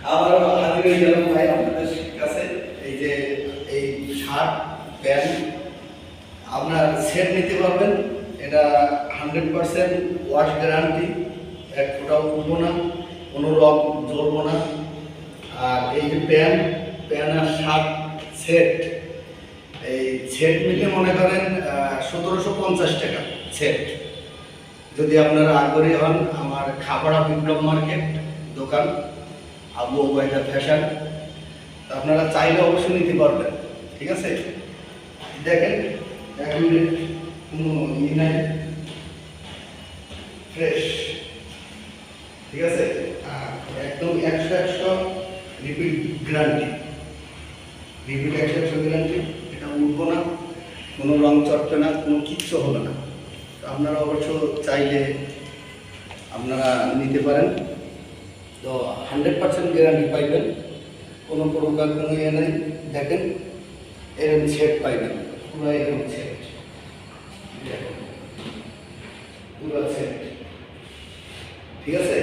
আবারও হাজির হয়ে গেলাম ভাই আপনাদের কাছে। এই যে এই শার্ট প্যান্ট আপনার সেট নিতে পারবেন। এটা 100% ওয়াশ গ্যারান্টি, এক ফোঁটাও উঠবো না, কোনো রং জ্বলবো না। আর এই যে প্যান্ট আর শার্ট সেট, এই সেট মিলে মনে করেন 1750 টাকা সেট। যদি আপনারা আগ্রহী হন, আমার খাপাড়া বিপ্লব মার্কেট দোকান, আবু ওবায়দা ফ্যাশন, আপনারা চাইলে অবশ্যই নিতে পারবেন। ঠিক আছে, দেখেন কোনো ই নাই, ফ্রেশ। ঠিক আছে, একদম 100 রিপিট গ্যারান্টি, রিপিট 100 গ্যারান্টি। এটা উঠবো না, কোনো রং চটবে না, কোনো কিচ্ছু হবে না। আপনারা অবশ্য চাইলে আপনারা নিতে পারেন। তো 100% গ্যারান্টি পাইবেন, কোনো প্রকার কোনো ইয়ে নেই। দেখেন এরকম সেট পাইবেন, পুরো এরকম সেট, পুরো সেট। ঠিক আছে।